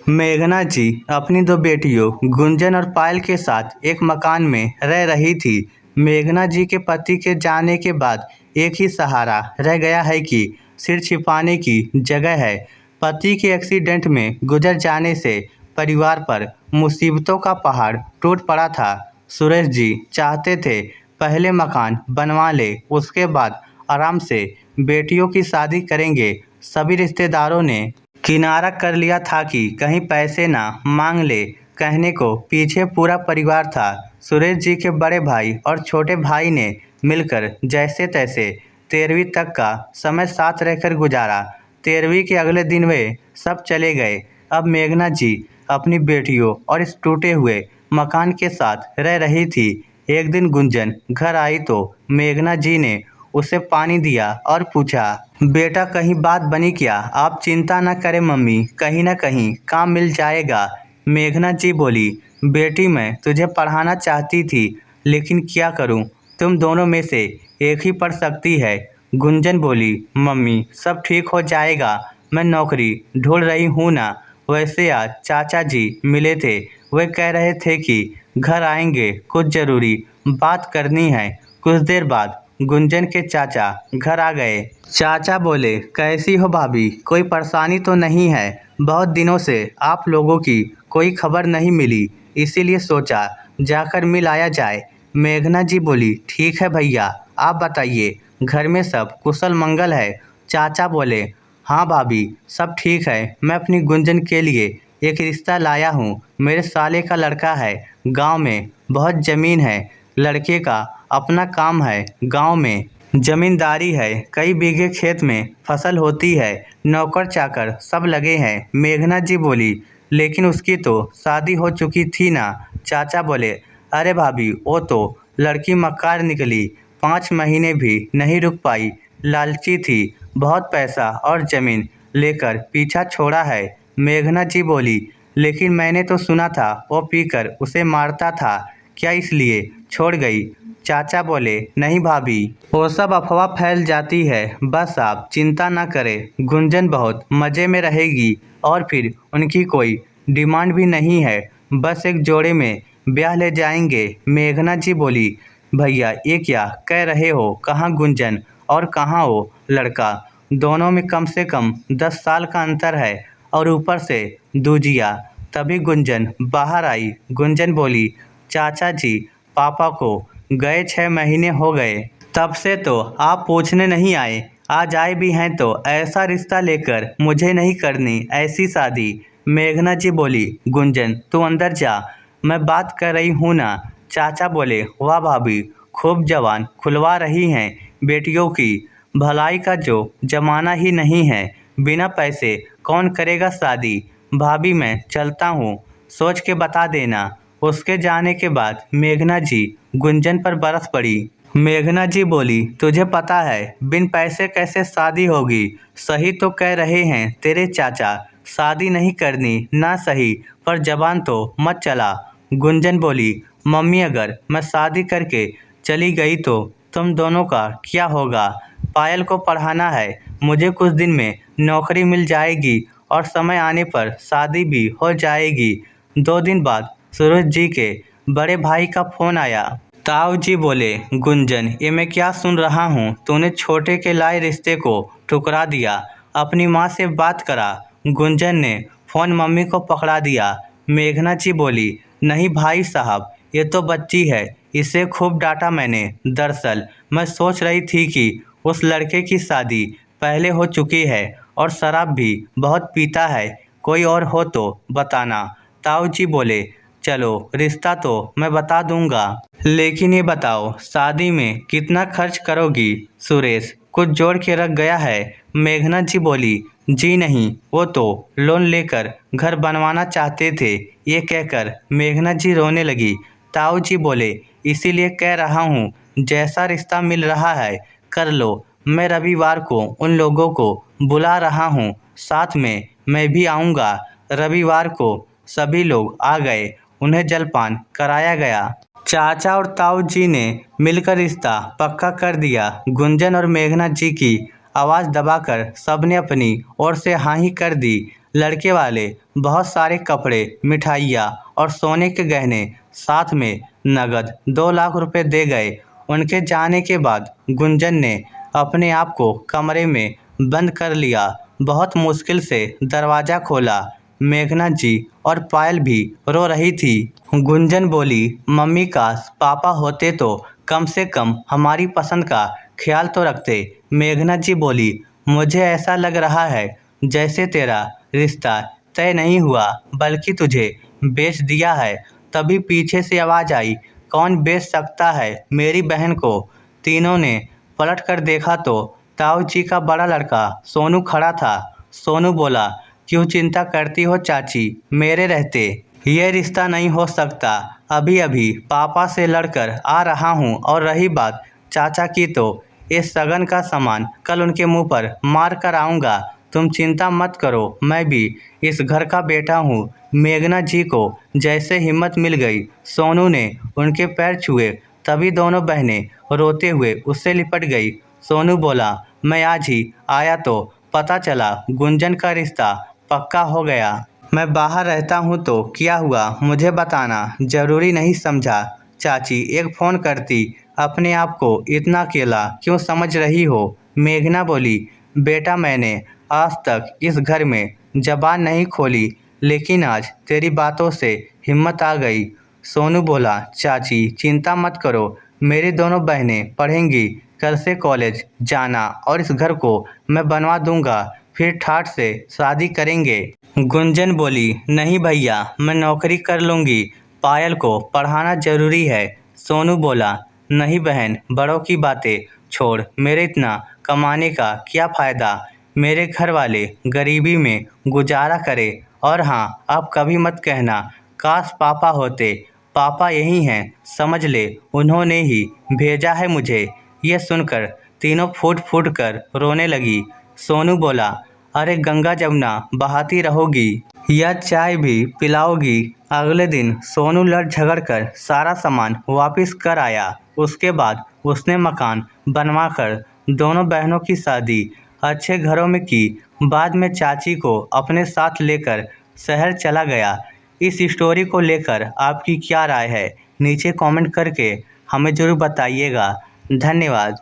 मेघना जी अपनी दो बेटियों गुंजन और पायल के साथ एक मकान में रह रही थी। मेघना जी के पति के जाने के बाद एक ही सहारा रह गया है कि सिर छिपाने की जगह है। पति के एक्सीडेंट में गुजर जाने से परिवार पर मुसीबतों का पहाड़ टूट पड़ा था। सुरेश जी चाहते थे पहले मकान बनवा ले, उसके बाद आराम से बेटियों की शादी करेंगे। सभी रिश्तेदारों ने किनारा कर लिया था कि कहीं पैसे ना मांग ले। कहने को पीछे पूरा परिवार था। सुरेश जी के बड़े भाई और छोटे भाई ने मिलकर जैसे तैसे 13वीं तक का समय साथ रहकर गुजारा। 13वीं के अगले दिन वे सब चले गए। अब मेघना जी अपनी बेटियों और इस टूटे हुए मकान के साथ रह रही थी। एक दिन गुंजन घर आई तो मेघना जी ने उसे पानी दिया और पूछा, बेटा कहीं बात बनी क्या? आप चिंता न करें मम्मी, कहीं ना कहीं काम मिल जाएगा। मेघना जी बोली, बेटी मैं तुझे पढ़ाना चाहती थी, लेकिन क्या करूं, तुम दोनों में से एक ही पढ़ सकती है। गुंजन बोली, मम्मी सब ठीक हो जाएगा, मैं नौकरी ढूंढ रही हूँ ना। वैसे आज चाचा जी मिले थे, वे कह रहे थे कि घर आएंगे, कुछ ज़रूरी बात करनी है। कुछ देर बाद गुंजन के चाचा घर आ गए। चाचा बोले, कैसी हो भाभी, कोई परेशानी तो नहीं है? बहुत दिनों से आप लोगों की कोई खबर नहीं मिली, इसीलिए सोचा जाकर मिल आया जाए। मेघना जी बोली, ठीक है भैया, आप बताइए घर में सब कुशल मंगल है? चाचा बोले, हाँ भाभी सब ठीक है, मैं अपनी गुंजन के लिए एक रिश्ता लाया हूँ। मेरे साले का लड़का है, गांव में बहुत ज़मीन है, लड़के का अपना काम है, गांव में जमींदारी है, कई बीघे खेत में फसल होती है, नौकर चाकर सब लगे हैं। मेघना जी बोली, लेकिन उसकी तो शादी हो चुकी थी ना? चाचा बोले, अरे भाभी वो तो लड़की मक्कार निकली, 5 महीने भी नहीं रुक पाई, लालची थी, बहुत पैसा और ज़मीन लेकर पीछा छोड़ा है। मेघना जी बोली, लेकिन मैंने तो सुना था वो पीकर उसे मारता था, क्या इसलिए छोड़ गई? चाचा बोले, नहीं भाभी, वो सब अफवाह फैल जाती है, बस आप चिंता ना करें, गुंजन बहुत मज़े में रहेगी और फिर उनकी कोई डिमांड भी नहीं है, बस एक जोड़े में ब्याह ले जाएंगे। मेघना जी बोली, भैया ये क्या कह रहे हो, कहाँ गुंजन और कहाँ वो लड़का? दोनों में कम से कम 10 साल का अंतर है और ऊपर से दूजिया। तभी गुंजन बाहर आई। गुंजन बोली, चाचा जी पापा को गए 6 महीने हो गए, तब से तो आप पूछने नहीं आए, आज आए भी हैं तो ऐसा रिश्ता लेकर मुझे नहीं करनी ऐसी शादी। मेघना जी बोली, गुंजन तू अंदर जा, मैं बात कर रही हूँ ना। चाचा बोले, वाह भाभी, खूब जवान खुलवा रही हैं बेटियों की, भलाई का जो जमाना ही नहीं है, बिना पैसे कौन करेगा शादी? भाभी मैं चलता हूँ, सोच के बता देना। उसके जाने के बाद मेघना जी गुंजन पर बरस पड़ी। मेघना जी बोली, तुझे पता है बिन पैसे कैसे शादी होगी? सही तो कह रहे हैं तेरे चाचा, शादी नहीं करनी ना सही, पर जबान तो मत चला। गुंजन बोली, मम्मी अगर मैं शादी करके चली गई तो तुम दोनों का क्या होगा? पायल को पढ़ाना है, मुझे कुछ दिन में नौकरी मिल जाएगी और समय आने पर शादी भी हो जाएगी। 2 दिन बाद सूरज जी के बड़े भाई का फोन आया। ताऊ जी बोले, गुंजन ये मैं क्या सुन रहा हूँ, तूने छोटे के लाए रिश्ते को ठुकरा दिया, अपनी माँ से बात करा। गुंजन ने फ़ोन मम्मी को पकड़ा दिया। मेघना जी बोली, नहीं भाई साहब, ये तो बच्ची है, इसे खूब डांटा मैंने। दरअसल मैं सोच रही थी कि उस लड़के की शादी पहले हो चुकी है और शराब भी बहुत पीता है, कोई और हो तो बताना। ताऊ जी बोले, चलो रिश्ता तो मैं बता दूंगा, लेकिन ये बताओ शादी में कितना खर्च करोगी? सुरेश कुछ जोड़ के रख गया है। मेघना जी बोली, जी नहीं, वो तो लोन लेकर घर बनवाना चाहते थे। ये कहकर मेघना जी रोने लगी। ताऊ जी बोले, इसीलिए कह रहा हूँ जैसा रिश्ता मिल रहा है कर लो, मैं रविवार को उन लोगों को बुला रहा हूँ, साथ में मैं भी आऊँगा। रविवार को सभी लोग आ गए, उन्हें जलपान कराया गया। चाचा और ताऊ जी ने मिलकर रिश्ता पक्का कर दिया। गुंजन और मेघना जी की आवाज़ दबाकर सबने अपनी ओर से हाँ ही कर दी। लड़के वाले बहुत सारे कपड़े, मिठाइयाँ और सोने के गहने, साथ में नगद 2 लाख रुपए दे गए। उनके जाने के बाद गुंजन ने अपने आप को कमरे में बंद कर लिया। बहुत मुश्किल से दरवाज़ा खोला। मेघना जी और पायल भी रो रही थी। गुंजन बोली, मम्मी काश पापा होते तो कम से कम हमारी पसंद का ख्याल तो रखते। मेघना जी बोली, मुझे ऐसा लग रहा है जैसे तेरा रिश्ता तय नहीं हुआ बल्कि तुझे बेच दिया है। तभी पीछे से आवाज़ आई, कौन बेच सकता है मेरी बहन को। तीनों ने पलट कर देखा तो ताऊ जी का बड़ा लड़का सोनू खड़ा था। सोनू बोला, क्यों चिंता करती हो चाची, मेरे रहते ये रिश्ता नहीं हो सकता। अभी अभी पापा से लड़कर आ रहा हूँ और रही बात चाचा की तो इस सगन का सामान कल उनके मुंह पर मार कर आऊँगा। तुम चिंता मत करो, मैं भी इस घर का बेटा हूँ। मेघना जी को जैसे हिम्मत मिल गई, सोनू ने उनके पैर छुए। तभी दोनों बहनें रोते हुए उससे लिपट गई। सोनू बोला, मैं आज ही आया तो पता चला गुंजन का रिश्ता पक्का हो गया। मैं बाहर रहता हूँ तो क्या हुआ मुझे बताना, ज़रूरी नहीं समझा। चाची एक फ़ोन करती, अपने आप को इतना अकेला क्यों समझ रही हो। मेघना बोली, बेटा मैंने आज तक इस घर में ज़बान नहीं खोली, लेकिन आज तेरी बातों से हिम्मत आ गई। सोनू बोला, चाची चिंता मत करो, मेरी दोनों बहनें पढ़ेंगी, कल से कॉलेज जाना और इस घर को मैं बनवा दूंगा, फिर ठाठ से शादी करेंगे। गुंजन बोली, नहीं भैया मैं नौकरी कर लूँगी, पायल को पढ़ाना ज़रूरी है। सोनू बोला, नहीं बहन, बड़ों की बातें छोड़, मेरे इतना कमाने का क्या फ़ायदा। मेरे घर वाले गरीबी में गुजारा करे। और हाँ, अब कभी मत कहना काश पापा होते, पापा यही हैं, समझ ले उन्होंने ही भेजा है मुझे। ये सुनकर तीनों फूट फूट कर रोने लगी। सोनू बोला, अरे गंगा जमुना बहाती रहोगी या चाय भी पिलाओगी। अगले दिन सोनू लड़ झगड़ कर सारा सामान वापस कर आया। उसके बाद उसने मकान बनवाकर दोनों बहनों की शादी अच्छे घरों में की। बाद में चाची को अपने साथ लेकर शहर चला गया। इस स्टोरी को लेकर आपकी क्या राय है, नीचे कमेंट करके हमें ज़रूर बताइएगा। धन्यवाद।